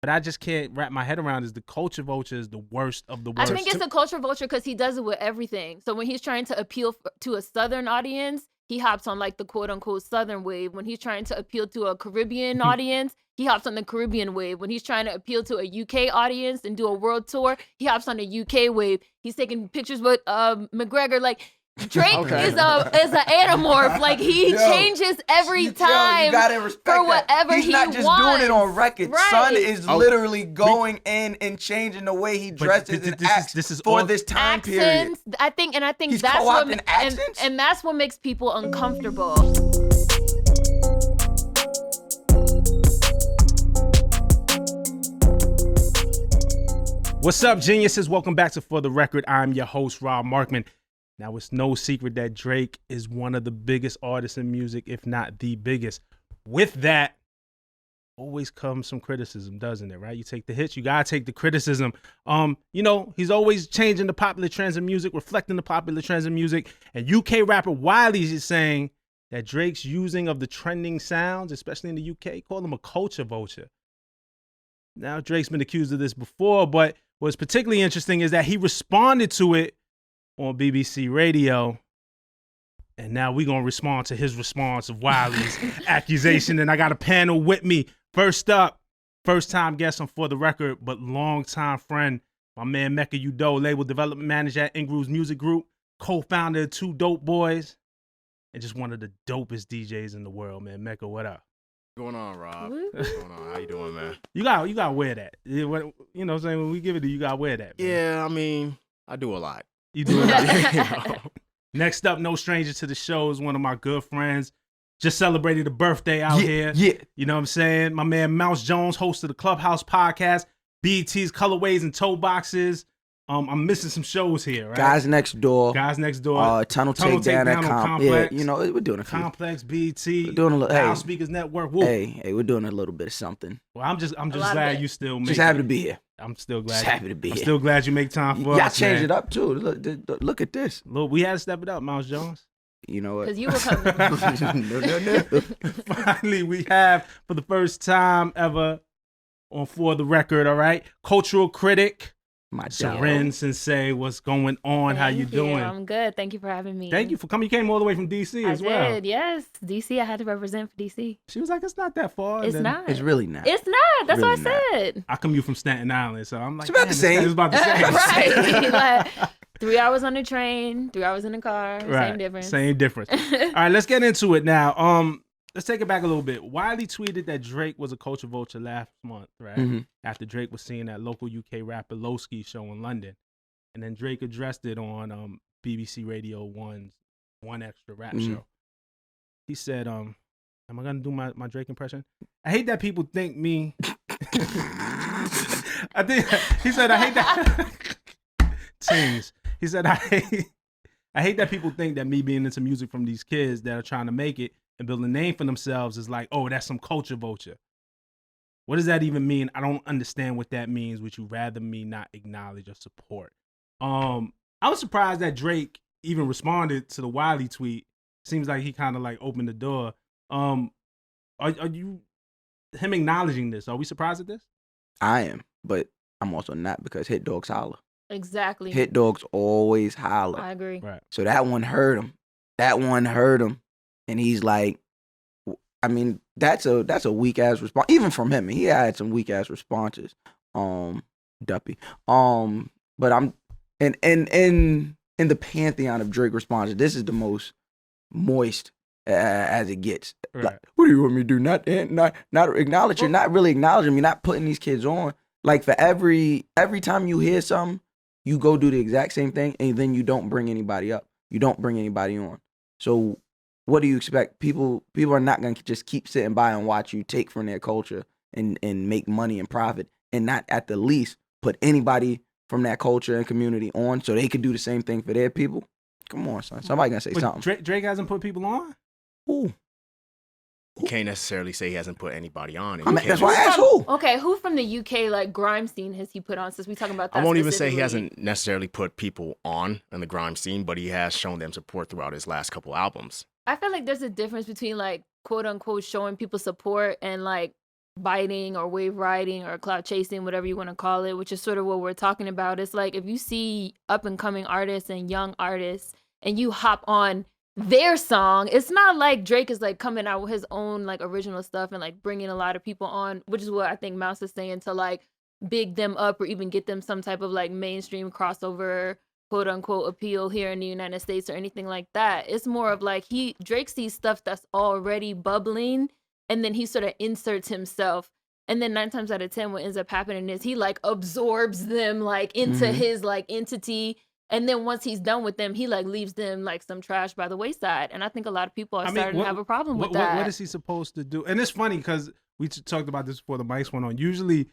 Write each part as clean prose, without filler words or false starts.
but I just can't wrap my head around is the culture vulture is the worst of the worst. I think it's a culture vulture because he does it with everything. So when he's trying to appeal to a Southern audience, he hops on like the quote unquote Southern wave. When he's trying to appeal to a Caribbean audience, he hops on the Caribbean wave. When he's trying to appeal to a UK audience and do a world tour, he hops on the UK wave. He's taking pictures with McGregor. Like, Drake is an anamorph. Like, he changes every time you gotta respect for whatever He's he not just wants. doing it on record. Right. Son is literally going in and changing the way he dresses and acts for this time period. I think He's that's what co-opting accents? and that's what makes people uncomfortable. What's up, geniuses? Welcome back to For the Record. I'm your host, Rob Markman. Now, it's no secret that Drake is one of the biggest artists in music, if not the biggest. With that, always comes some criticism, doesn't it, right? You take the hits, you gotta take the criticism. He's always changing the popular trends in music, reflecting the popular trends in music. And UK rapper Wiley is saying that Drake's using of the trending sounds, especially in the UK, call him a culture vulture. Now, Drake's been accused of this before, but what's particularly interesting is that he responded to it on BBC Radio, and now we're going to respond to his response of Wiley's accusation, and I got a panel with me. First up, first-time guest on For the Record, but long-time friend, my man Meka Udoh, label development manager at Ingrooves Music Group, co-founder of Two Dope Boys, and just one of the dopest DJs in the world, man. Meka, what up? What's going on, Rob? What's going on? How you doing, man? You gotta wear that. You know what I'm saying? When we give it to you, gotta wear that, man. Yeah, I mean, I do a lot. You do it. Next up, no stranger to the show, is one of my good friends. Just celebrated a birthday out here. Yeah. You know what I'm saying? My man Mouse Jones, host of the Clubhouse podcast, BET's Colorways and Toe Boxes. I'm missing some shows here, right? Guys Next Door. Tunnel Takedown at Complex. Yeah, we're doing a few. Complex, BET, we're doing a little. Hey, Speakers Network. Woo. Hey, we're doing a little bit of something. Well, I'm just glad you still make it. Just happy to be here. I'm still glad. Just happy to be here. I'm still glad you make time for us. Y'all changed it up too. Look at this. Look, we had to step it up, Mouse Jones. You know what? Because you were coming. No. Finally, we have, for the first time ever on For the Record, all right, cultural critic, Seren Sensei. What's going on? How you doing? I'm good. Thank you for having me. Thank you for coming. You came all the way from D.C. as well. I did, yes. D.C. I had to represent for D.C. She was like, it's not that far. It's not. It's really not. It's not. That's really what I said. I commute from Staten Island, so I'm like, it's about the same. It's about the same. Right. Like, 3 hours on the train, 3 hours in the car. Right. Same difference. Same difference. All right, let's get into it now. Let's take it back a little bit. Wiley tweeted that Drake was a culture vulture last month, right? Mm-hmm. After Drake was seeing that local UK rapper Lowski show in London. And then Drake addressed it on BBC Radio 1's One Extra Rap show. He said, am I going to do my Drake impression? I hate that people think me... He said, I hate that... Teens. He said, I hate that people think that me being into music from these kids that are trying to make it and build a name for themselves is like, oh, that's some culture vulture. What does that even mean? I don't understand what that means. Would you rather me not acknowledge or support? I was surprised that Drake even responded to the Wiley tweet. Seems like he kind of like opened the door. Are you him acknowledging this? Are we surprised at this? I am, but I'm also not, because hit dogs holler. Exactly. Hit dogs always holler. I agree. Right. So that one hurt him. And he's like, I mean, that's a weak ass response. Even from him. He had some weak ass responses. Duppy. But I'm in the pantheon of Drake responses, this is the most moist as it gets. Right. Like, what do you want me to do? Not acknowledge. You're not really acknowledging. You're not putting these kids on. Like, for every time you hear something, you go do the exact same thing, and then you don't bring anybody up. You don't bring anybody on. So what do you expect? People are not going to just keep sitting by and watch you take from their culture and make money and profit, and not at the least put anybody from that culture and community on so they could do the same thing for their people. Come on, son. Somebody going to say something. Drake hasn't put people on? Who? You can't necessarily say he hasn't put anybody on. That's why I asked who. Okay, who from the UK, like, grime scene has he put on, since we talking about that? I won't even say he hasn't necessarily put people on in the grime scene, but he has shown them support throughout his last couple albums. I feel like there's a difference between, like, quote unquote showing people support and, like, biting or wave riding or cloud chasing, whatever you want to call it, which is sort of what we're talking about. It's like if you see up and coming artists and young artists and you hop on their song, it's not like Drake is like coming out with his own like original stuff and like bringing a lot of people on, which is what I think Mouse is saying, to like big them up or even get them some type of like mainstream crossover quote unquote appeal here in the United States or anything like that. It's more of like Drake sees stuff that's already bubbling and then he sort of inserts himself. And then 9 times out of 10, what ends up happening is he like absorbs them like into his like entity. And then once he's done with them, he like leaves them like some trash by the wayside. And I think a lot of people are starting to have a problem with that. What is he supposed to do? And it's funny because we talked about this before the mics went on. Usually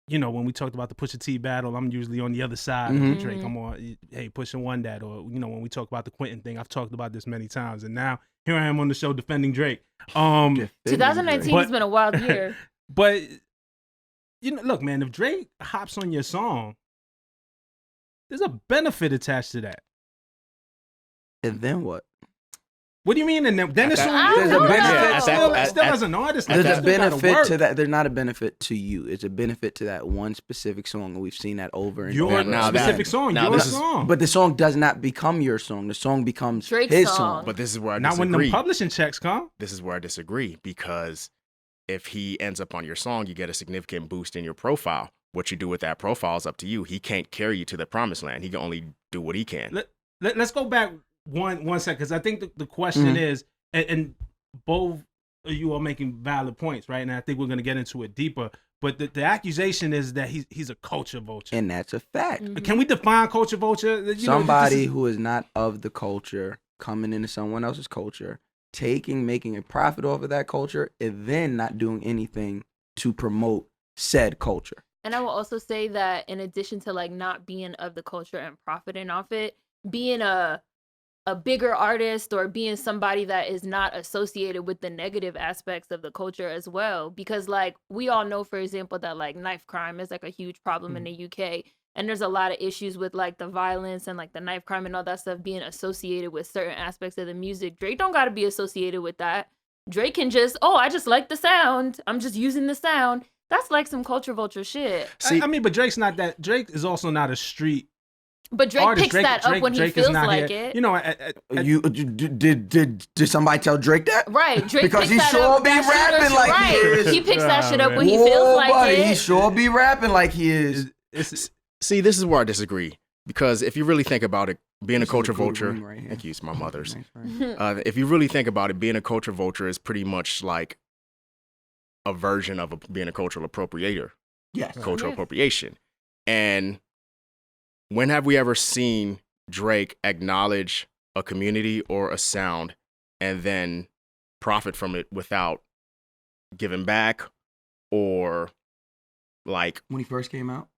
when we talked about the Pusha T battle, I'm usually on the other side of Drake. I'm on, hey, Pusha won that. Or, when we talk about the Quentin thing, I've talked about this many times. And now here I am on the show defending Drake. 2019 has been a wild year. But, look, man, if Drake hops on your song, there's a benefit attached to that. And then what? What do you mean? And then there's a benefit. Still as an artist, there's a benefit to that. There's not a benefit to you. It's a benefit to that one specific song, and we've seen that over and over. Your specific song, your song. But the song does not become your song. The song becomes Drake's his song. But this is where I disagree. Not when the publishing checks come. This is where I disagree, because if he ends up on your song, you get a significant boost in your profile. What you do with that profile is up to you. He can't carry you to the promised land. He can only do what he can. Let's go back one second, because I think the question is, and both of you are making valid points, right? And I think we're going to get into it deeper. But the accusation is that he's a culture vulture. And that's a fact. Can we define culture vulture? Somebody who is not of the culture coming into someone else's culture, making a profit off of that culture, and then not doing anything to promote said culture. And I will also say that in addition to like not being of the culture and profiting off it, being a bigger artist or being somebody that is not associated with the negative aspects of the culture as well. Because like we all know, for example, that like knife crime is like a huge problem in the UK. And there's a lot of issues with like the violence and like the knife crime and all that stuff being associated with certain aspects of the music. Drake don't got to be associated with that. Drake can just, I just like the sound. I'm just using the sound. That's like some culture vulture shit. See, I mean, but Drake's not that. Drake is also not a street. But Drake artist. picks that up when he feels like it. Did somebody tell Drake that? Right, Drake because he sure be rapping like he is. He picks that shit up when he feels like it. He sure be rapping like he is. See, this is where I disagree, because if you really think about it, being a culture vulture, thank you, it's my mother's. If you really think about it, being a culture vulture is pretty much like a version of being a cultural appropriator. Yes. Cultural appropriation. And when have we ever seen Drake acknowledge a community or a sound and then profit from it without giving back? Or like when he first came out,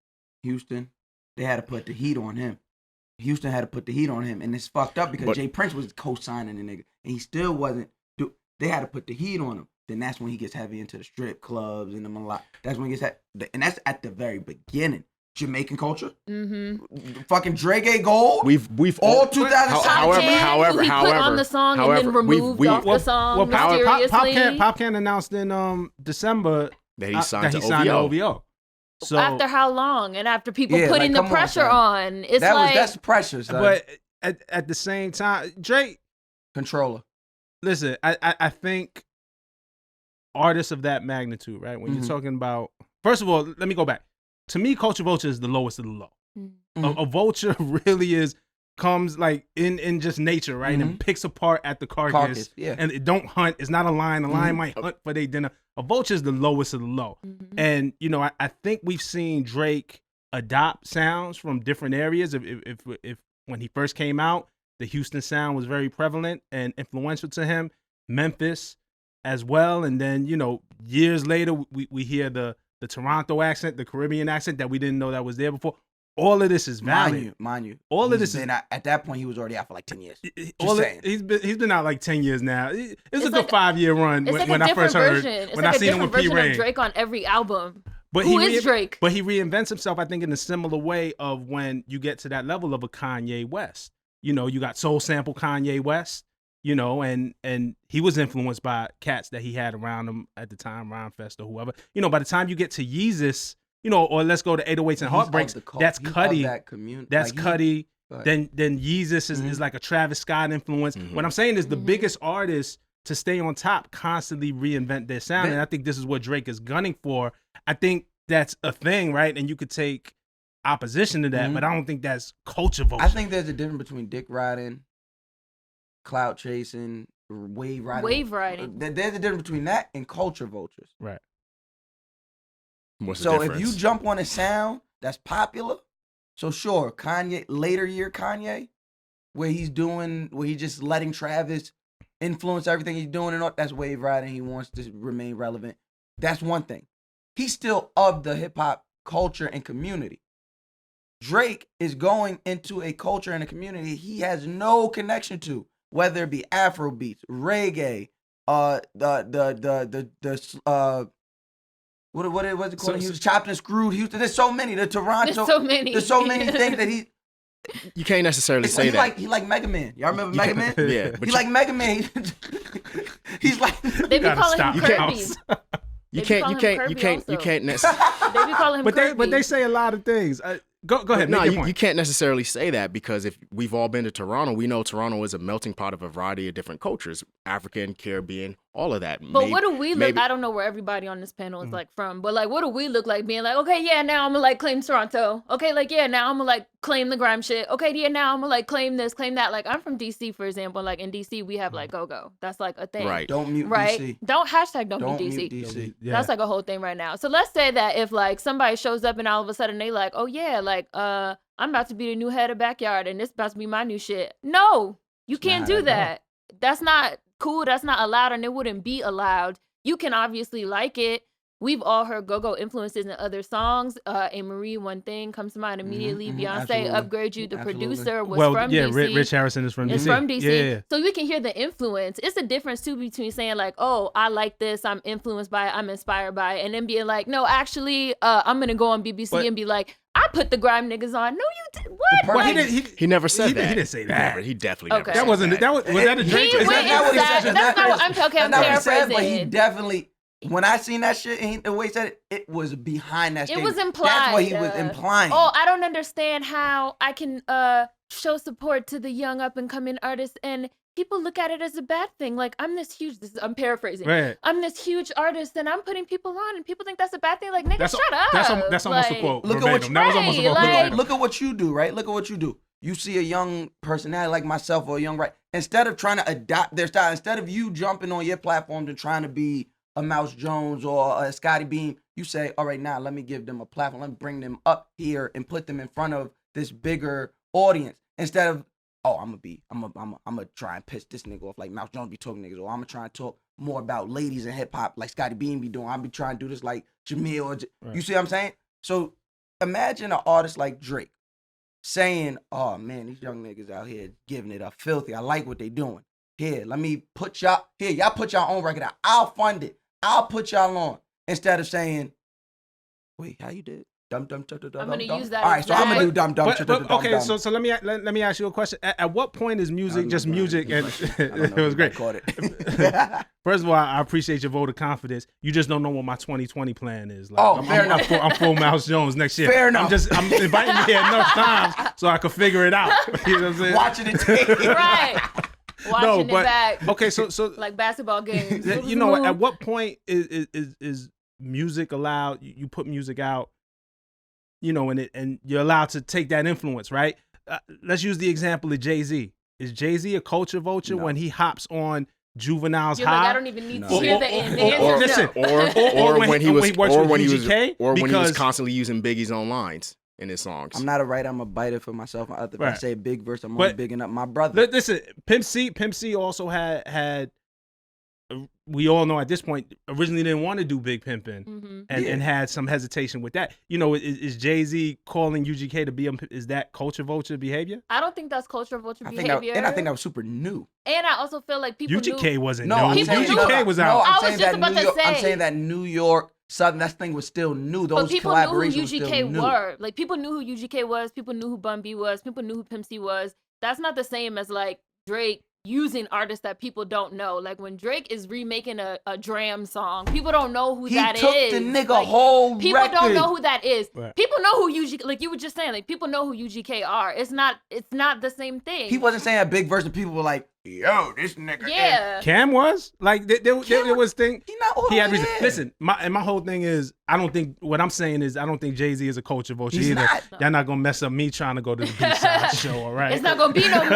Houston, they had to put the heat on him. Houston had to put the heat on him, and it's fucked up because Jay Prince was co-signing the nigga, and he still wasn't. They had to put the heat on him. Then that's when he gets heavy into the strip clubs and them a lot. That's when he gets and that's at the very beginning. Jamaican culture, fucking Drake A Gold. We've all 2000. However, put on the song and then removed off the song mysteriously. Popcan announced in December that he signed to OVO. So after how long? And after people putting the pressure on, it's that's pressure. Son. But at the same time, Drake controller. Listen, I think artists of that magnitude, right? When you're talking about, first of all, let me go back. To me, culture vulture is the lowest of the low. A vulture really comes like in just nature, right? And picks apart at the carcass. And it don't hunt. It's not a lion. A lion might hunt for their dinner. A vulture is the lowest of the low. And, I think we've seen Drake adopt sounds from different areas. If when he first came out, the Houston sound was very prevalent and influential to him. Memphis as well. And then, years later, we hear the Toronto accent, the Caribbean accent that we didn't know that was there before. All of this is valid. Mind you. All of this is at that point he was already out for like 10 years. He's been out like 10 years now. It's a good 5-year run when I first heard. When I seen him with P. Rain. Of Drake on every album. But Who is Drake? But he reinvents himself, I think, in a similar way of when you get to that level of a Kanye West. You got Soul Sample Kanye West. you know, and he was influenced by cats that he had around him at the time, Rhymefest or whoever. You know, by the time you get to Yeezus, you know, or let's go to 808s and Heartbreaks, that's Cudi. That's Cudi. Then Yeezus is like a Travis Scott influence. What I'm saying is the biggest artists to stay on top constantly reinvent their sound. And I think this is what Drake is gunning for. I think that's a thing, right? And you could take opposition to that, but I don't think that's culture vulture. I think there's a difference between dick riding, clout chasing, wave riding. Wave riding. There's a difference between that and culture vultures. Right. What's the So difference? if you jump on a sound that's popular, so sure, Kanye, later year Kanye, where he's just letting Travis influence everything he's doing and all, that's wave riding. He wants to remain relevant. That's one thing. He's still of the hip hop culture and community. Drake is going into a culture and a community he has no connection to, whether it be Afro beats, reggae, what was it called? He was chopped and screwed. There's so many. The Toronto. There's so many things that he. You can't necessarily say that. He like Mega Man. Y'all remember Mega Man? Yeah. He like Mega Man. He's like. They be calling him Kirby. You can't necessarily. They be calling him Kirby. But they say a lot of things. Go ahead. No, make your point. you can't necessarily say that because if we've all been to Toronto, we know Toronto is a melting pot of a variety of different cultures, African, Caribbean, all of that. But what do we look? I don't know where everybody on this panel is like from, but like, what do we look like being like? Okay, yeah, now I'm gonna like claim Toronto. Okay, like yeah, now I'm gonna like claim the grime shit. Okay, yeah, now I'm gonna like claim this, claim that. Like I'm from DC, for example. Like in DC, we have like go-go. That's like a thing. Right. Don't mute right? DC. Don't mute DC. Mute DC. Yeah. That's like a whole thing right now. So let's say that if like somebody shows up and all of a sudden they like, oh yeah, like I'm about to be the new head of Backyard and this about to be my new shit. No, you can't do that. That's not cool. That's not allowed and it wouldn't be allowed. You can obviously like it. We've all heard go-go influences in other songs. Marie, One Thing comes to mind immediately. Beyonce, absolutely. Upgrade You, the producer, was from yeah, DC. Rich Harrison is from DC. It's from DC. Yeah. So we can hear the influence. It's a difference too between saying like, oh, I like this, I'm influenced by it, I'm inspired by it, and then being like, no, actually, I'm gonna go on BBC and be like, I put the grime niggas on. No, you did what? Well, Like, he never said that. He didn't say that. He definitely never Okay. said That wasn't. That was that a Drake? He Is went that- inside. That's not what I'm talking. I'm That's not what he said, paraphrasing. but he definitely. When I seen that shit, and the way he said it, it was behind that It statement. was implied. That's what he was implying. Oh, I don't understand how I can show support to the young up and coming artists and people look at it as a bad thing. Like I'm I'm paraphrasing. Right. I'm this huge artist and I'm putting people on and people think that's a bad thing. Like nigga, shut up. That's almost a quote. Look at what verbatim. That was almost a quote. Right, verbatim. Look at what you do, right? Look at what you do. You see a young personality like myself or a young instead of trying to adopt their style, instead of you jumping on your platforms and trying to be a Mouse Jones or a Scotty Beam, you say, all right, now let me give them a platform. Let me bring them up here and put them in front of this bigger audience. Instead of, oh, I'm gonna try and piss this nigga off like Mouse Jones be talking niggas, or I'm gonna try and talk more about ladies in hip hop like Scotty Beam be doing. I'll be trying to do this like Jamil. Or you see what I'm saying? So imagine an artist like Drake saying, oh man, these young niggas out here giving it up filthy. I like what they doing. Here, let me put y'all, y'all put y'all own record out. I'll fund it. I'll put y'all on. Instead of saying, wait, how you did? Dum dum dum dum dum. I'm gonna dum. use that All right, so I'm gonna do dum dum But, dum dum. okay, so let me ask you a question. At what point is music just music? And it was great. First of all, I appreciate your vote of confidence. You just don't know what my 2020 plan is. Like, fair enough. I'm full Mouse Jones next year. Fair enough. I'm inviting you here enough times so I can figure it out. You know what I'm saying? Watching it take. Right. Watching it back. Okay, so like basketball games. you know, at what point is music allowed? You put music out, you know, and you're allowed to take that influence, right? Let's use the example of Jay-Z. Is Jay-Z a culture vulture when he hops on Juvenile's You're High? like, I don't even need to hear the end. The answer is no. Or when he was because constantly using Biggie's own lines in his songs. I'm not a writer. I'm a biter for myself. If I say a big verse, I'm only bigging up my brother. Listen, Pimp C also had. We all know at this point originally didn't want to do Big Pimpin' and had some hesitation with that. You know, is Jay-Z calling UGK to be is that culture vulture behavior? I don't think that's culture vulture behavior. I think that was super new. And I also feel like people UGK wasn't no, new. UGK was out. I was just about to say. I'm saying that New York Southern, that thing was still new. Those but people knew who UGK were. Like people knew who UGK was. People knew who Bun B was. People knew who Pimp C was. That's not the same as like Drake using artists that people don't know. Like when Drake is remaking a Dram song, people don't know who that is. He took the nigga whole people record. don't know who that is. Right. People know who UGK, like you were just saying, like people know who UGK are. It's not the same thing. He wasn't saying a big verse and people were like, yo, this nigga. Yeah. Cam was like there was thing. He not all He had the way reason. there. Listen, my whole thing is I don't think what I'm saying is I don't think Jay-Z is a culture vulture He's either. not. Y'all not gonna mess up me trying to go to the B-side show, all right? It's not gonna be no more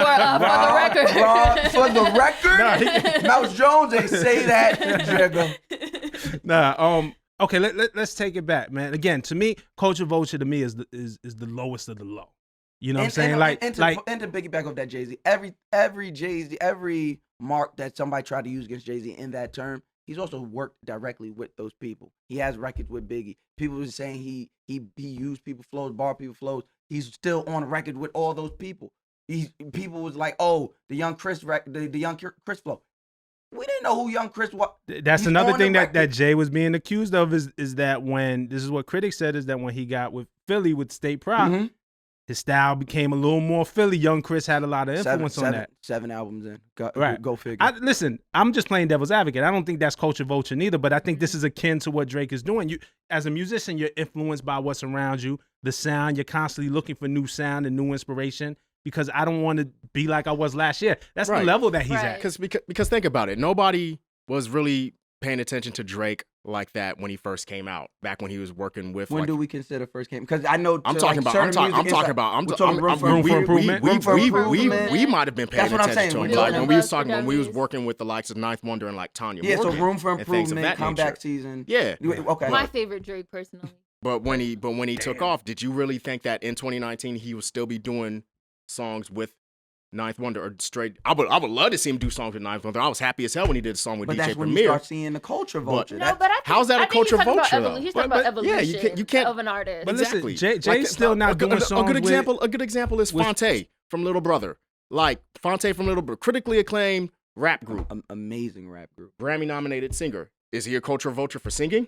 for the record. Mouse Jones ain't say that, Jigga. Nah, okay, let's take it back, man. Again, to me, culture vulture to me is the lowest of the low. You know what I'm saying? And to piggyback off that Jay-Z, every Jay-Z, every mark that somebody tried to use against Jay-Z in that term, he's also worked directly with those people. He has records with Biggie. People were saying he used people flows, bar people flows. He's still on record with all those people. People was like, oh, the young Chris flow. We didn't know who young Chris was. That's another thing that Jay was being accused of is that when this is what critics said is that when he got with Philly with State Prop, his style became a little more Philly. Young Chris had a lot of influence on that. 7 albums in. Go figure. Listen, I'm just playing devil's advocate. I don't think that's culture vulture neither, but I think this is akin to what Drake is doing. You, as a musician, you're influenced by what's around you, the sound. You're constantly looking for new sound and new inspiration because I don't want to be like I was last year. That's the level that he's at. Because think about it. Nobody was really paying attention to Drake like that when he first came out, back when he was working with. When do we consider first came? Because I know I'm talking about room for improvement. We might have been paying attention to him, like when we was talking when we was working with the likes of Ninth Wonder and like Tanya Morgan. So room for improvement, comeback season. Yeah, okay. My favorite Drake personally. But when he took off, did you really think that in 2019 he would still be doing songs with Ninth Wonder or straight? I would love to see him do songs with Ninth Wonder. I was happy as hell when he did a song with DJ That's when Premier. you start seeing the culture vulture. No, but how's that a culture vulture though? He's talking about evolution you can't, of an artist. But exactly. listen, Jay's still not doing songs. A good example is Fonte from Little Brother. Like Fonte from Little Brother, critically acclaimed rap group, amazing rap group, Grammy nominated singer. Is he a culture vulture for singing?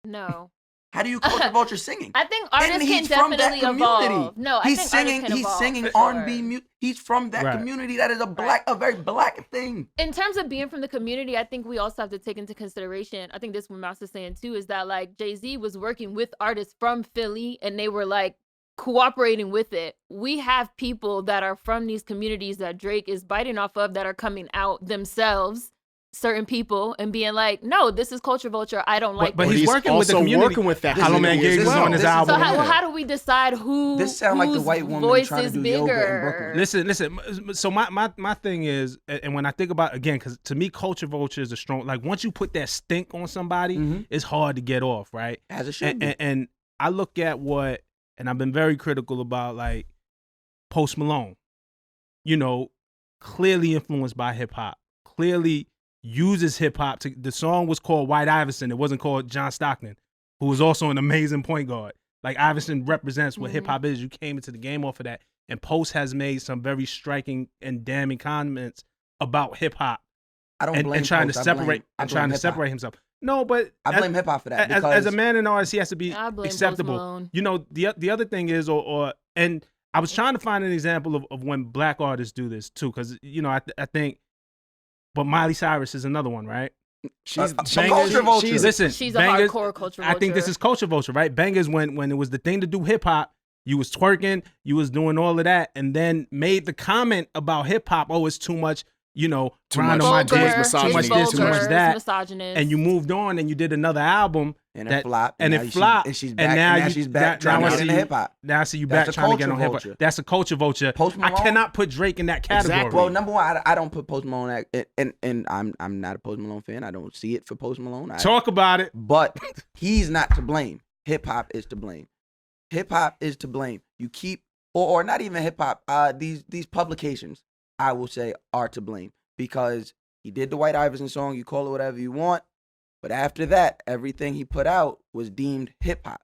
No. How do you culture vulture singing? I think artists can definitely evolve. No, I think artists can evolve. He's singing R&B music. He's from that community. That is a very black thing. In terms of being from the community, I think we also have to take into consideration. I think this is what Mouse is saying too, is that like Jay-Z was working with artists from Philly, and they were like cooperating with it. We have people that are from these communities that Drake is biting off of that are coming out themselves. Certain people and being like, no, this is culture vulture. I don't like. But he's working with the community. Working with that. Hollow Man Gig was on his album. So how do we decide who? This sound like the white woman voice trying to is do bigger? yoga in Brooklyn. Listen. So my thing is, and when I think about again, because to me, culture vulture is a strong. Like once you put that stink on somebody, it's hard to get off, right? As it should be. And I look at and I've been very critical about like Post Malone. You know, clearly influenced by hip hop. Clearly uses hip hop to. The song was called White Iverson. It wasn't called John Stockton, who was also an amazing point guard. Like Iverson represents what hip hop is. You came into the game off of that. And Post has made some very striking and damning comments about hip hop. I don't blame and trying Post. to separate to separate himself. No, but I blame hip hop for that. As a man and artist, he has to be acceptable. Post Malone. You know, the other thing is, and I was trying to find an example of when black artists do this too, because you know I think. But Miley Cyrus is another one, right? She's culture vulture. She's a hardcore culture vulture. I think this is culture vulture, right? Bangers, when it was the thing to do hip hop, you was twerking, you was doing all of that, and then made the comment about hip hop. Oh, it's too much, you know, too much this, too much this, too much that, misogynist. and you moved on and you did another album and it flopped, and it flopped, and she's back, and now she's back trying to get into hip hop. Now I see you back trying to get on hip hop. That's a culture vulture. Post Malone, I cannot put Drake in that category. Exactly. Well, number one, I don't put Post Malone, and I'm not a Post Malone fan. I don't see it for Post Malone. Talk about it. But he's not to blame. Hip hop is to blame. Hip hop is to blame. You keep, or not even hip hop. These publications, I will say, are to blame because he did the White Iverson song. You call it whatever you want, but after that, everything he put out was deemed hip hop.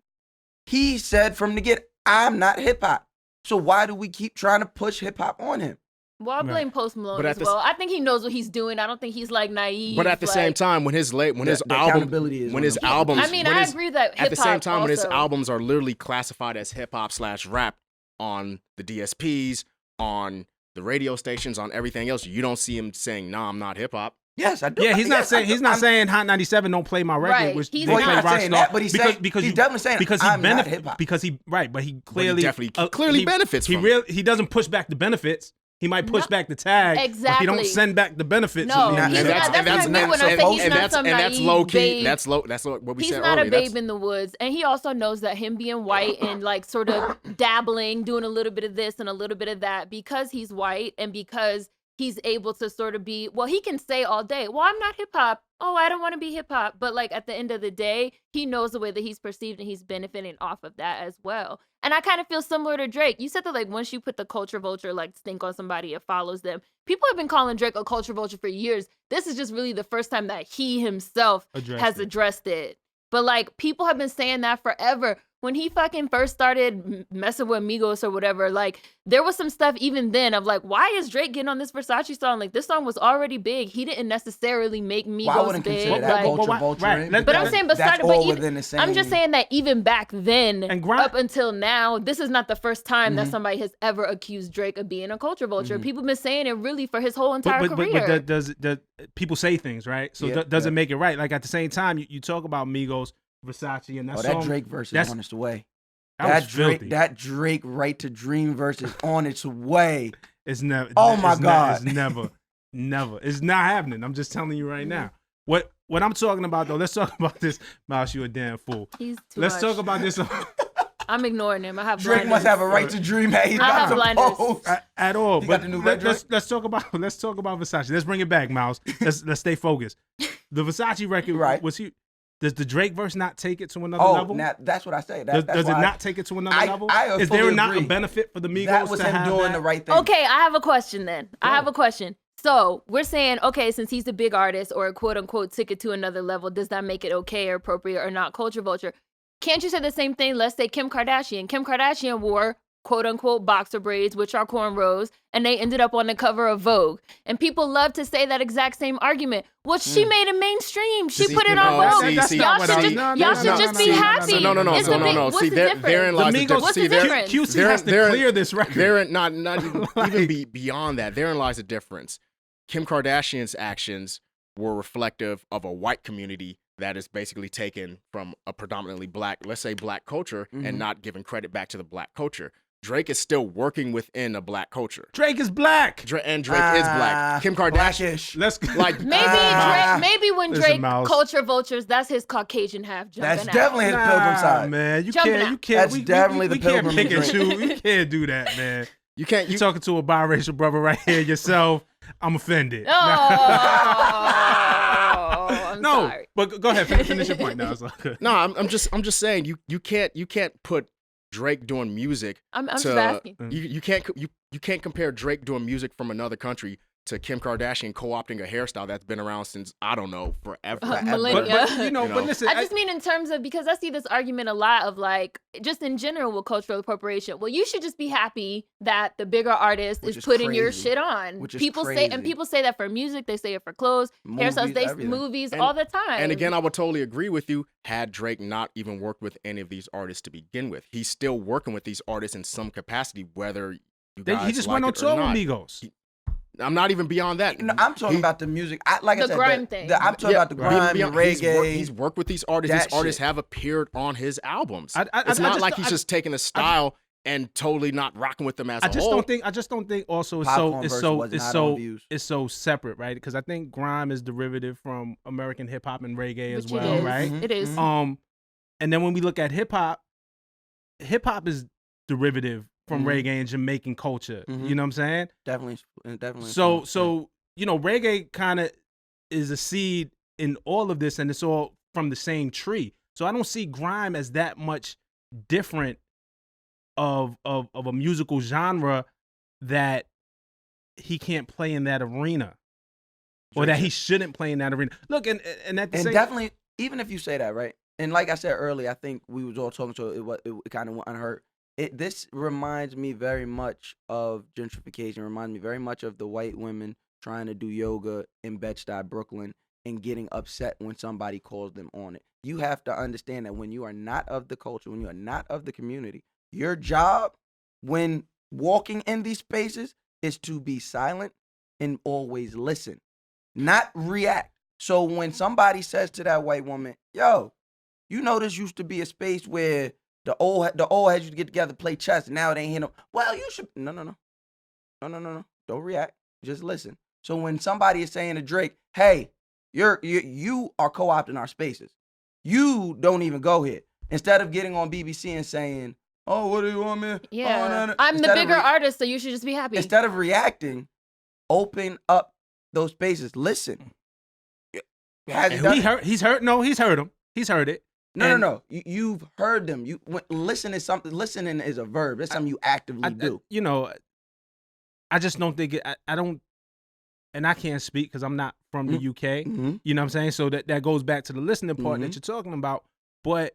He said from the get, I'm not hip hop. So why do we keep trying to push hip hop on him? Well, I blame Post Malone as well. I think he knows what he's doing. I don't think he's like naive. But at the same time, when his album, I mean, I agree that hip hop. At the same time, also, when his albums are literally classified as hip hop / rap on the DSPs, on the radio stations, on everything else, you don't see him saying, "Nah, I'm not hip hop." Yes, I do. Yeah, he's not saying Hot 97 don't play my record, Right. which He's they play not saying Rockstar. that, but he's definitely saying I'm not hip hop. Because he but he But clearly he definitely clearly benefits from it. he doesn't push back the benefits. He might push back the tag, but he Exactly. don't send back the benefits. No, at the end he's of the not- day. that's what I mean when I say he's not some and that's naive low key. babe. That's what we He's said not earlier. a babe in the woods, and he also knows that him being white and like sort of dabbling, doing a little bit of this and a little bit of that, because he's white and because he's able to sort of be, well, he can say all day, well, I'm not hip hop. Oh, I don't want to be hip hop. But like at the end of the day, he knows the way that he's perceived and he's benefiting off of that as well. And I kind of feel similar to Drake. You said that like once you put the culture vulture like stink on somebody, it follows them. People have been calling Drake a culture vulture for years. This is just really the first time that he himself has addressed it. But like people have been saying that forever. When he fucking first started messing with Migos or whatever, like there was some stuff even then of like, why is Drake getting on this Versace song? Like this song was already big. He didn't necessarily make Migos Well, I wouldn't big. consider that Like, culture vulture. right. But but I'm saying, that's but all even, within the same. I'm just saying that even back then, And up until now, this is not the first time that Mhm. somebody has ever accused Drake of being a culture vulture. People been saying it really for his whole entire But career. does people say things, right? So Yeah, does it make it right? Like at the same time, you talk about Migos, Versace, and that Oh, song. that Drake verse is that's- on its way. That was Drake, filthy. that Drake Right to Dream verse is on its way. It's never. Oh my God. It's never. It's not happening. I'm just telling you right now. What I'm talking about though? Let's talk about this. Mouse, you a damn fool. He's too Let's much. talk about this I'm ignoring him. I have Drake blinders. must have a right to dream. Hey, he's I not have blinders. supposed. at all. You But got the new red let's talk about Versace. Let's bring it back, Mouse. Let's stay focused. The Versace record, Right. was he? Does the Drake verse not take it to another Oh, level? now, that's what I say. Does That's it why not take it to another level? I Is there fully not a agree. benefit for the Migos That was to him have doing that? the right thing. Okay, I have a question then. I Go. have a question. So we're saying, okay, since he's a big artist or a quote unquote took it to another level, does that make it okay or appropriate or not culture vulture? Can't you say the same thing? Let's say Kim Kardashian. Kim Kardashian wore quote unquote boxer braids, which are cornrows, and they ended up on the cover of Vogue. And people love to say that exact same argument. Well, she made it mainstream. She See, put it no, on Vogue. see, That's see, not Y'all what should I- just, no, y'all no, should no, just no, be no, no, happy. no, It's the big- What's See, the therein difference? lies The the Migos- difference. What's See, the difference? QC has to clear this record. Therein, not even Like- beyond that. Therein lies the difference. Kim Kardashian's actions were reflective of a white community that is basically taken from a predominantly black, let's say black culture, Mhm. and not giving credit back to the black culture. Drake is still working within a black culture. Drake is black. And Drake is black. Kim Kardashian, Blackish. Let's like, Maybe maybe when Listen, Drake Mouse. culture vultures, that's his Caucasian half jumping That's out. definitely his pilgrim side. man. You Jumping can't. out. You can't. That's we definitely we the can't pilgrim pick and Drake. choose. You can't do that, man. you can't. You You talking to a biracial brother right here yourself. I'm offended. Oh, I'm No, sorry. but go ahead. Finish your point now. It's all good. No, I'm just saying you can't put Drake doing music. I'm just to- asking. You can't compare Drake doing music from another country to Kim Kardashian co-opting a hairstyle that's been around since I don't know forever. Millennia. But you know, You know. but listen. I just mean in terms of, because I see this argument a lot of like, just in general with cultural appropriation. Well, you should just be happy that the bigger artist Which is is putting your crazy. shit on. Which is People say, crazy. and people say that for music, they say it for clothes, Movies, hairstyles, they everything. movies, And- all the time. And again, I would totally agree with you. Had Drake not even worked with any of these artists to begin with, he's still working with these artists in some capacity, whether you guys he just like went on it or tour with not. Migos. I'm not even beyond that. No, I'm talking He- about the music. Like I The said, grime thing. I'm talking about the even grime, the beyond- reggae. He's worked with these artists. that These artists shit. have appeared on his albums. I It's not like he's I- just taking a style and totally not rocking with them as I a just whole. don't think also it's Popcorn it's verse so was it's not so on Views. it's so separate, right? Because I think grime is derivative from American hip hop and reggae as Which well, it is. right? Mhm. It is. And then when we look at hip hop is derivative from Mhm. reggae and Jamaican culture. Mhm. You know what I'm saying? definitely. So you know, reggae kind of is a seed in all of this, and it's all from the same tree. So I don't see grime as that much different of a musical genre that he can't play in that arena, or that he shouldn't play in that arena. Look, and at the And same definitely, even if you say that, right? And like I said earlier, I think we was all talking, so it kind of went unheard. This reminds me very much of gentrification. Reminds me very much of the white women trying to do yoga in Bed-Stuy, Brooklyn, and getting upset when somebody calls them on it. You have to understand that when you are not of the culture, when you are not of the community, your job when walking in these spaces is to be silent and always listen, not react. So when somebody says to that white woman, yo, you know this used to be a space where the old heads used to get together, play chess, and now it ain't here no. Well, you should no. Don't react. Just listen. So when somebody is saying to Drake, hey, you are co-opting our spaces. You don't even go here. Instead of getting on BBC and saying, oh, what do you want me? Yeah. Oh, no. I'm the bigger artist, so you should just be happy. Instead of reacting, open up those spaces. Listen. Has he done it? He's heard. No, he's heard him. He's heard it. No. You've heard them. Listen is something. Listening is a verb. That's something you actively do. I just don't think it. I don't, and I can't speak because I'm not from the UK. Mm-hmm. You know what I'm saying? So that goes back to the listening part that you're talking about. But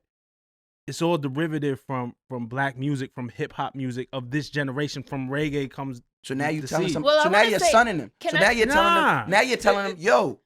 it's all derivative from black music, from hip hop music of this generation. From reggae comes. So now you're telling seed. them. Well, so now you're sunning them. So now you're telling them. Now you're telling them, yo.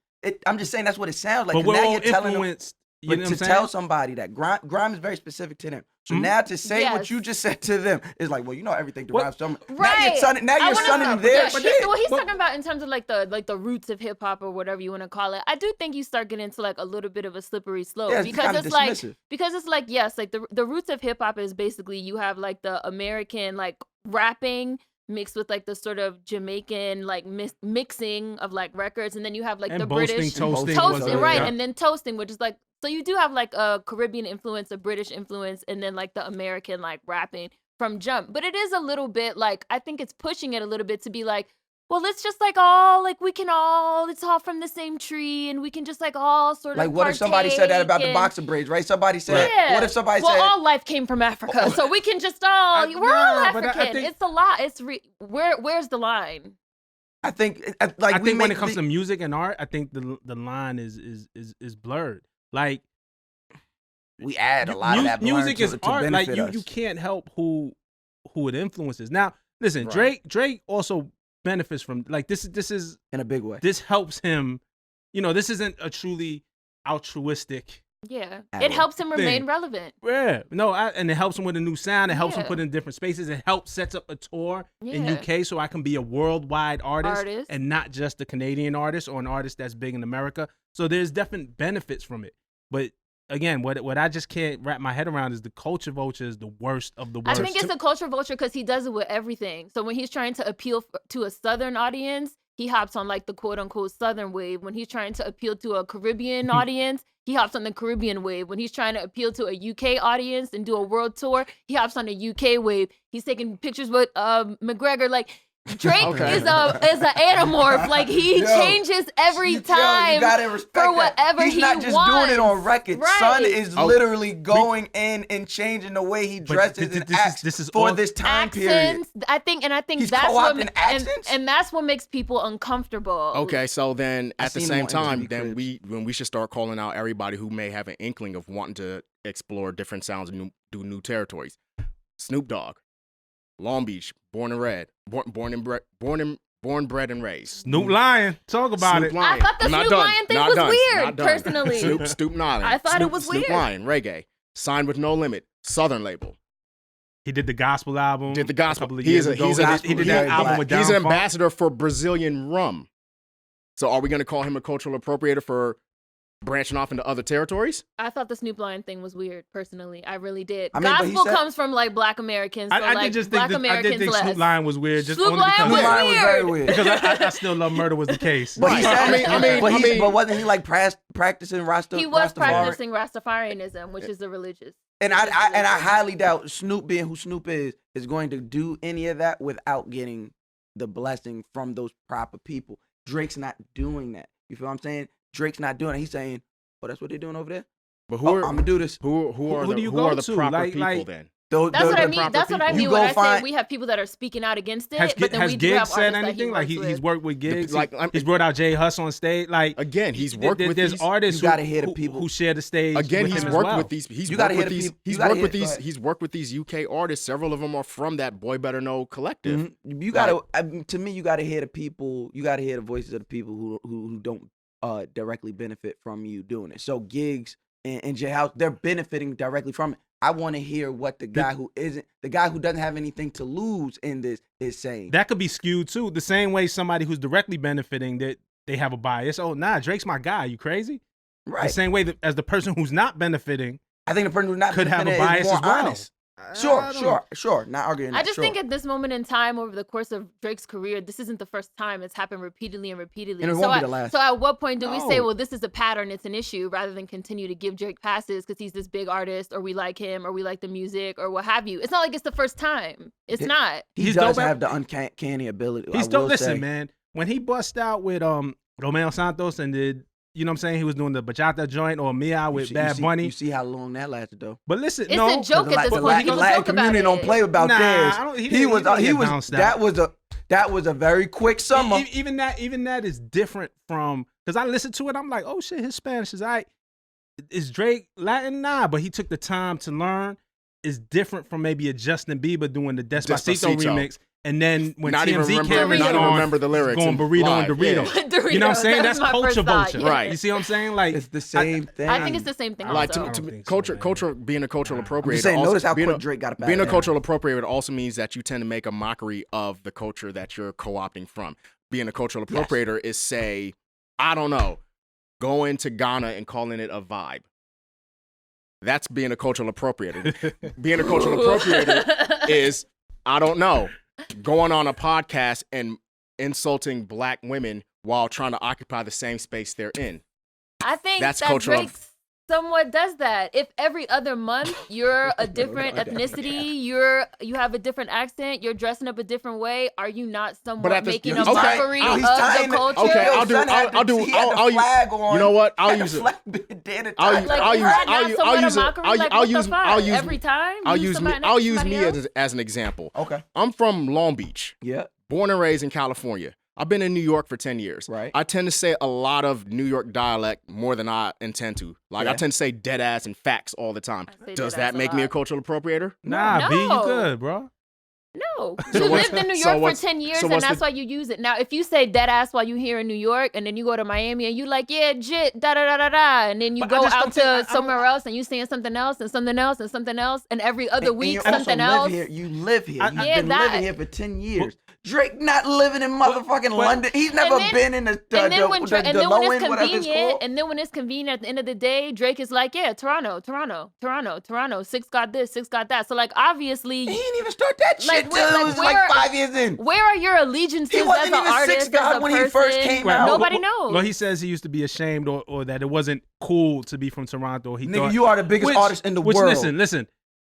I'm just saying that's what it sounds like. But we're now all you're telling them. You know But what I'm to saying? tell somebody that grime is very specific to them. So now to say what you just said to them is like, well, you know everything derives from. Right. Now you're sunning them there. Yeah, what he's talking about in terms of like the roots of hip hop or whatever you want to call it. I do think you start getting into like a little bit of a slippery slope because it's like yes, like the roots of hip hop is basically you have like the American like rapping mixed with like the sort of Jamaican like mixing of like records, and then you have like and the boasting, British toasting, right? And then toasting, which is like, so you do have like a Caribbean influence, a British influence, and then like the American like rapping from jump. But it is a little bit like, I think it's pushing it a little bit to be like, well, let's just like all like it's all from the same tree, and we can just like all sort of like what if somebody said that about the boxer braids, right? Somebody said, what if somebody said, all life came from Africa, so we can just all we're all African. It's a lot. It's where's the line? I think when it comes to music and art, I think the line is blurred. Like we add a lot of that. Music is art. Like us. you can't help who it influences. Now, listen, Drake also benefits from like this is in a big way. This helps him. This isn't a truly altruistic. Yeah, it helps him remain relevant. Yeah, and it helps him with a new sound. It helps him put in different spaces. It helps sets up a tour in UK so I can be a worldwide artist and not just a Canadian artist or an artist that's big in America. So there's definite benefits from it. But again, what I just can't wrap my head around is the culture vulture is the worst of the worst. I think it's a culture vulture because he does it with everything. So when he's trying to appeal to a Southern audience, he hops on like the quote unquote Southern wave. When he's trying to appeal to a Caribbean audience, he hops on the Caribbean wave. When he's trying to appeal to a UK audience and do a world tour, he hops on the UK wave. He's taking pictures with McGregor. Like Drake is an anamorph. Like he changes every time you gotta respect for whatever He's he not just wants. doing it on record. Right. Son is literally going in and changing the way he dresses and acts for this time period. I think He's that's co-opting accents? and that's what makes people uncomfortable. Okay, so then at the same time, then we we should start calling out everybody who may have an inkling of wanting to explore different sounds and do new territories. Snoop Dogg, Long Beach, born bred and raised. Snoop Lion, talk about Snoop it. Lion. I thought the Snoop Lion thing was weird, personally. Snoop Lion. I thought it was Snoop weird. Lion, reggae, signed with No Limit, Southern label. He did the gospel album. Did the gospel? A couple of He years is a- ago. he's a- He did that album with Down He's an Funk. ambassador for Brazilian rum. So are we going to call him a cultural appropriator for branching off into other territories? I thought the Snoop Lion thing was weird, personally. I really did. I mean, but he Gospel said- comes from like Black Americans. So, I like, did just Black think Americans I did think less. Snoop Lion was weird. Just Snoop only Lion because was Snoop Lion was very weird. weird. because I still love Murder Was the Case. But he Right. said, but but wasn't he like practicing Rasta? He was Rastafari? practicing Rastafarianism, which is a religious. And I highly doubt Snoop, being who Snoop is going to do any of that without getting the blessing from those proper people. Drake's not doing that. You feel what I'm saying? Drake's not doing it. He's saying, "Oh, that's what they're doing over there. But I'm gonna do this." Who do you who go are the to? proper Like- people then? That's That's what I mean. proper That's what I people. mean You when go I say find- we have people that are speaking out against it, Has but then we do Giggs have said artists anything? that Like he he's works with. worked with Giggs. Like, He's brought out Jay Huss on stage. Like Again, he's worked with there's these artists You gotta who, hear the who- people. who share the stage. Again, with he's him as worked well. with these. He's You gotta worked with hear the these. people. He's You gotta worked with hear- go these. ahead. He's worked with these UK artists. Several of them are from that Boy Better Know collective. You gotta. To me, you gotta hear the people. You gotta hear the voices of the people who don't directly benefit from you doing it. So Giggs and Jay House, they're benefiting directly from it. I want to hear what the guy who doesn't have anything to lose in this is saying. That could be skewed too. The same way somebody who's directly benefiting that they have a bias. Oh, nah, Drake's my guy. You crazy? Right. The same way that as the person who's not benefiting, I think the person who's not could have a benefiting bias is more as well. honest. Sure. Not arguing that. I just think at this moment in time, over the course of Drake's career, this isn't the first time it's happened repeatedly. And it won't be the last. So at what point do we say, well, this is a pattern, it's an issue, rather than continue to give Drake passes because he's this big artist, or we like him, or we like the music, or what have you? It's not like it's the first time. It's not. He does have the uncanny ability. He's dope. Listen, man, when he bust out with Romeo Santos and did, you know what I'm saying, he was doing the bachata joint or Mia with Bad Bunny. You see how long that lasted though. But listen, it's a joke at this point. The Latin community don't play about theirs. That was a very quick summer. Even that is different from, because I listened to it, I'm like, oh shit, his Spanish is alright. Is Drake Latin? Nah, but he took the time to learn. It's different from maybe a Justin Bieber doing the Despacito remix. And then when TMZ cameras on, remember the lyrics going burrito live. and Dorito. Doritos. You know what I'm saying? That's culture vulture. Right. You see what I'm saying? Like, it's the same thing. I think it's the same thing. Like also. to me, culture, being a cultural appropriator. I'm just saying, notice how quick Drake got it back. Being a cultural appropriator also means that you tend to make a mockery of the culture that you're co-opting from. Being a cultural appropriator is, say, I don't know, going to Ghana and calling it a vibe. That's being a cultural appropriator. Being a cultural appropriator is, I don't know, going on a podcast and insulting black women while trying to occupy the same space they're in. I think that's that Drake somewhat does that. If every other month you're a different ethnicity, you have a different accent, you're dressing up a different way, are you not somewhat making a mockery of the culture? Okay, I'll do. You know what? I'll use it. I'll use me as an example. Okay. I'm from Long Beach. Yeah. Born and raised in California. I've been in New York for 10 years. Right. I tend to say a lot of New York dialect more than I intend to. Like, I tend to say dead ass and facts all the time. Does that make me a cultural appropriator? Nah, B, you good, bro. No. You lived in New York for 10 years, and that's why you use it. Now, if you say dead ass while you're here in New York, and then you go to Miami, and you like, yeah, jit, da-da-da-da-da, and then you go out to somewhere else, and you saying something else, and something else, and something else, and every other week, something else. You live here. You've been living here for 10 years. Drake not living in motherfucking London. He's never been in the low end, whatever it's called. And then when it's convenient at the end of the day, Drake is like, yeah, Toronto. 6 got this, 6 got that. So like, obviously, he didn't even start that shit till it was like 5 years in. Where are your allegiances as an artist, 6 God when he first came out. Nobody knows. Well, he says he used to be ashamed or that it wasn't cool to be from Toronto. He thought, you are the biggest artist in the world. Listen.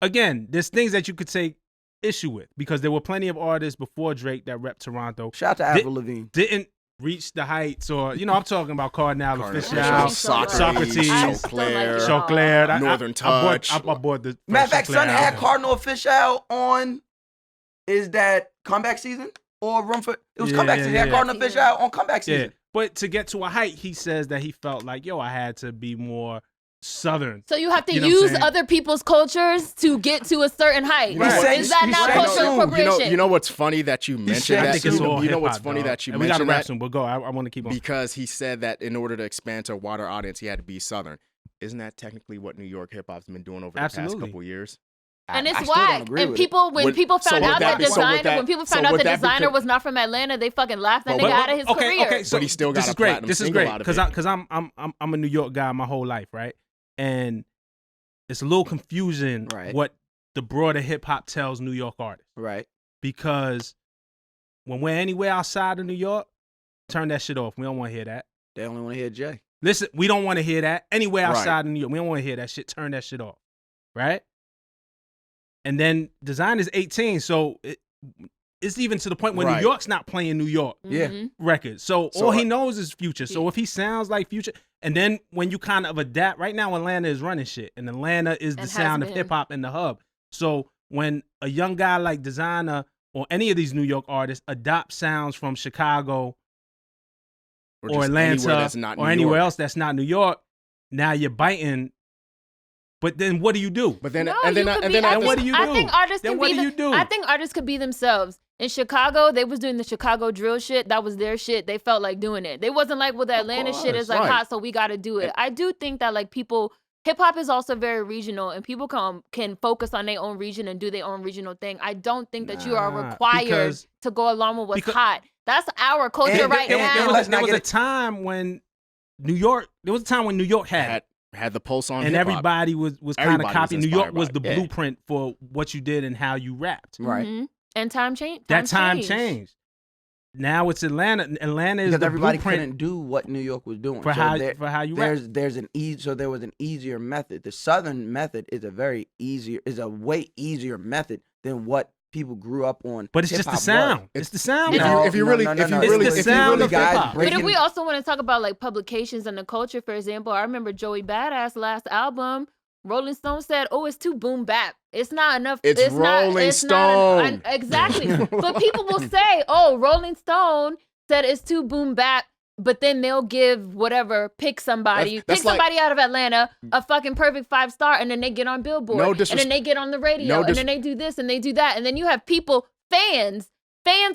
Again, there's things that you could take issue with, because there were plenty of artists before Drake that rep Toronto. Shout out to Avril Lavigne. Didn't reach the heights, or I'm talking about Cardinal Official, Socrates, Choclair, Northern Touch. I bought the matter of fact, Son had Cardinal Official on. Is that comeback season or Room for? It was comeback season. He had Cardinal Official on comeback season. Yeah. But to get to a height, he says that he felt like, I had to be more Southern. So you have to use other people's cultures to get to a certain height. Right. Is that not cultural appropriation? You know what's funny that you mentioned that? You know what's funny that you mentioned that? We got to wrap soon, but go. I want to keep on. Because he said that in order to expand to a wider audience, he had to be Southern. Isn't that technically what New York hip hop's been doing over the past couple years? And it's whack. And when people found out that designer was not from Atlanta, they fucking laughed that nigga out of his career. Okay, so but he still got this a is great. platinum This is single great out of it. because I'm a New York guy my whole life, right? And it's a little confusing what the broader hip hop tells New York artists, right? Because when we're anywhere outside of New York, turn that shit off. We don't want to hear that. They only want to hear Jay. Listen, we don't want to hear that anywhere outside of New York. We don't want to hear that shit. Turn that shit off, right? And then Design is 18, so it's even to the point where New York's not playing New York records. So all he knows is Future. So if he sounds like Future, and then when you kind of adapt, right now Atlanta is running shit, and Atlanta is the sound of hip hop and the hub. So when a young guy like Designer or any of these New York artists adopt sounds from Chicago or Atlanta or anywhere else that's not New York, now you're biting. But then what do you do? What do you do? I think artists could be themselves. In Chicago, they was doing the Chicago drill shit. That was their shit. They felt like doing it. They wasn't like, well, the Atlanta shit is like hot, so we got to do it. I do think that like people hip hop is also very regional, and people can focus on their own region and do their own regional thing. I don't think that you are required to go along with what's hot. That's our culture right now. There was a time when New York had the pulse on, and hip-hop. Everybody was kind of copying. New York was the blueprint for what you did and how you rapped. Right. Mm-hmm. And time changed. Time changed. Now it's Atlanta. Atlanta is because the everybody blueprint couldn't do what New York was doing for how you rap. So there was an easier method. The Southern method is a way easier method than what people grew up on. But it's just the sound. It's the sound. If you really guys. But if we also want to talk about like publications and the culture, for example, I remember Joey Badass last album. Rolling Stone said, "Oh, it's too boom bap. It's not enough. It's Rolling Stone." Exactly. But people will say, "Oh, Rolling Stone said it's too boom bap," but then they'll pick somebody out of Atlanta a fucking perfect 5-star, and then they get on Billboard, and then they get on the radio, and then they do this and they do that, and then you have people, fans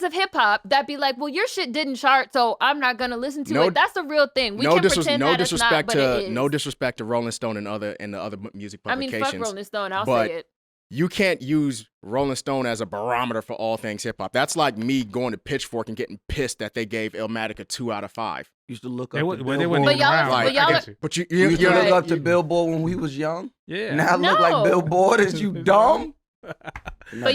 of hip hop that be like, well, your shit didn't chart, so I'm not gonna listen to it. That's a real thing. We can pretend that it's not, but it is. No disrespect to Rolling Stone and the other music publications. I mean, fuck Rolling Stone. I'll say it. You can't use Rolling Stone as a barometer for all things hip hop. That's like me going to Pitchfork and getting pissed that they gave Illmatic a 2 out of 5. Used to look up. You used to look up to Billboard when we was young. Yeah. Now look like Billboard. Is you dumb? But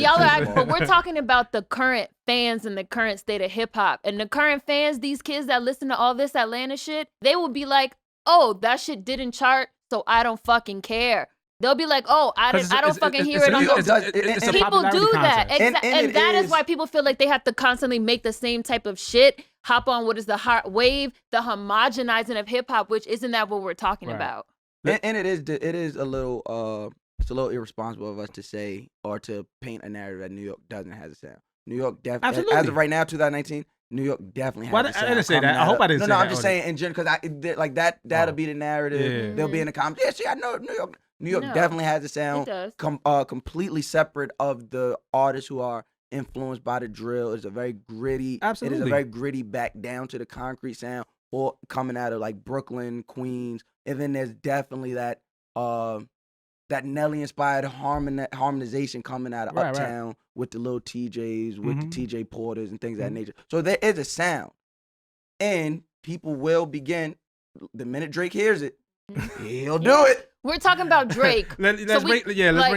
but we're talking about the current fans and the current state of hip hop. And the current fans, these kids that listen to all this Atlanta shit, they will be like, "Oh, that shit didn't chart, so I don't fucking care." They'll be like, "Oh, I don't fucking hear it on the." People do that, and that is why people feel like they have to constantly make the same type of shit, hop on what is the hot wave, the homogenizing of hip hop, which isn't that what we're talking about. And it is a little it's a little irresponsible of us to say or to paint a narrative that New York doesn't have a sound. New York definitely, as of right now, 2019, New York definitely has a sound. I didn't say that. I hope I didn't say that. No, I'm just saying in general, because like that'll be the narrative. Yeah. They'll be in the comments. Yeah, see, I know New York definitely has a sound. It does. Completely separate of the artists who are influenced by the drill. It's a very gritty. Absolutely. It is a very gritty back down to the concrete sound, or coming out of like Brooklyn, Queens, and then there's definitely that Nelly-inspired harmonization coming out of Uptown with the little TJs, with the TJ Porters and things of that nature. So there is a sound. And people will begin, the minute Drake hears it, he'll do it. We're talking about Drake. Let's bring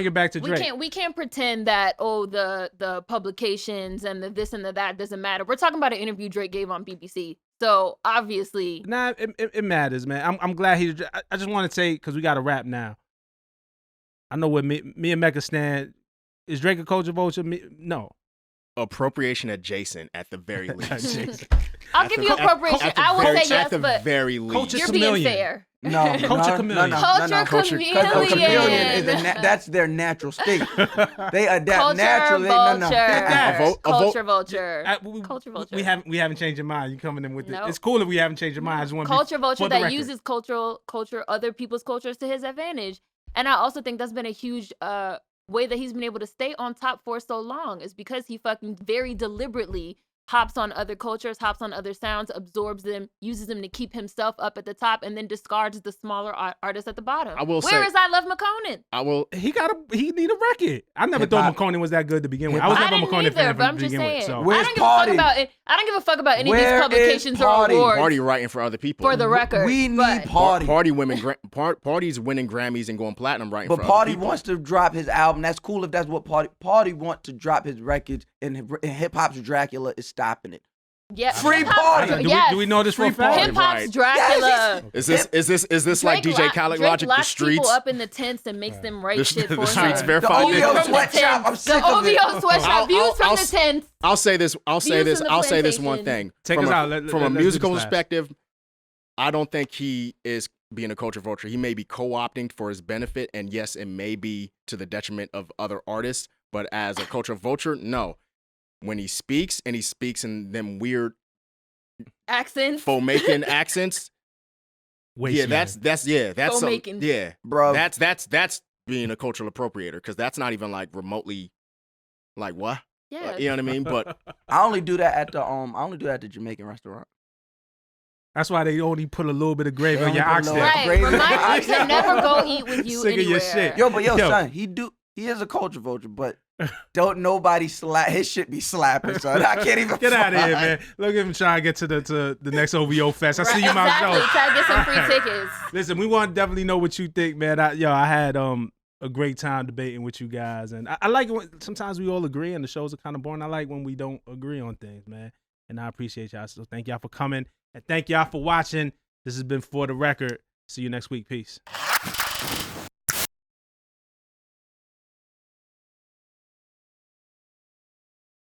it back to Drake. We can't pretend that, the publications and the this and the that doesn't matter. We're talking about an interview Drake gave on BBC. So obviously. Nah, it matters, man. I'm glad I just want to say, because we got to wrap now. I know where me and Meka stand. Is Drake a culture vulture? No. Appropriation adjacent at the very least. I'll give you appropriation. I would say yes, but very least. You're being fair. No, culture chameleon. Culture chameleon. That's their natural state. They adapt naturally. Culture vulture. Culture vulture. We haven't changed your mind. You coming in with it? It's cool if we haven't changed your mind. I just want culture vulture that uses culture, other people's cultures to his advantage. And I also think that's been a huge way that he's been able to stay on top for so long, is because he fucking very deliberately hops on other cultures, hops on other sounds, absorbs them, uses them to keep himself up at the top, and then discards the smaller artists at the bottom. Where is I Love McConan? He need a record. I never thought McConan was that good to begin with. I was never a McConan fan from the beginning with. So. Where's Party? I don't give a fuck about any of these publications or awards. Party writing for other people. For the record. We need Party. Party's winning Grammys and going platinum writing for other people. But Party wants to drop his album. That's cool if that's what Party wants to drop his records, and hip hop's Dracula is stopping it. Yeah, Free Party. Do we know this for a fact? Hip hop's Dracula. Is this like DJ Khaled Logic? The streets people up in the tents and makes them write shit for the streets him. verify the OVO sweatshop. I'm sick of it. The OVO sweatshop. Views from the tents. I'll say this one thing. Take us out. From a musical perspective, I don't think he is being a culture vulture. He may be co-opting for his benefit, and yes, it may be to the detriment of other artists. But as a culture vulture, no. When he speaks in them weird accents, faux-making accents. That's bro. That's being a cultural appropriator, because that's not even like remotely, like what? Yeah, you know what I mean. But I only do that at the Jamaican restaurant. That's why they only put a little bit of gravy They on your only put a oxtail. little- Right. Gravy Remind on me oxtail. to never go eat with you Sick of your anywhere. shit. Yo, but Yo. son, he is a culture vulture, but don't nobody slap his shit be slapping, son. I can't even Get out of here, fly. man. Look at him trying to get to the next OVO fest. I see you, my Exactly. show. Try to get some free All right. tickets. Listen, we want to definitely know what you think, man. I had a great time debating with you guys, and I like when sometimes we all agree, and the shows are kind of boring. I like when we don't agree on things, man. And I appreciate y'all. So thank y'all for coming, and thank y'all for watching. This has been For the Record. See you next week. Peace.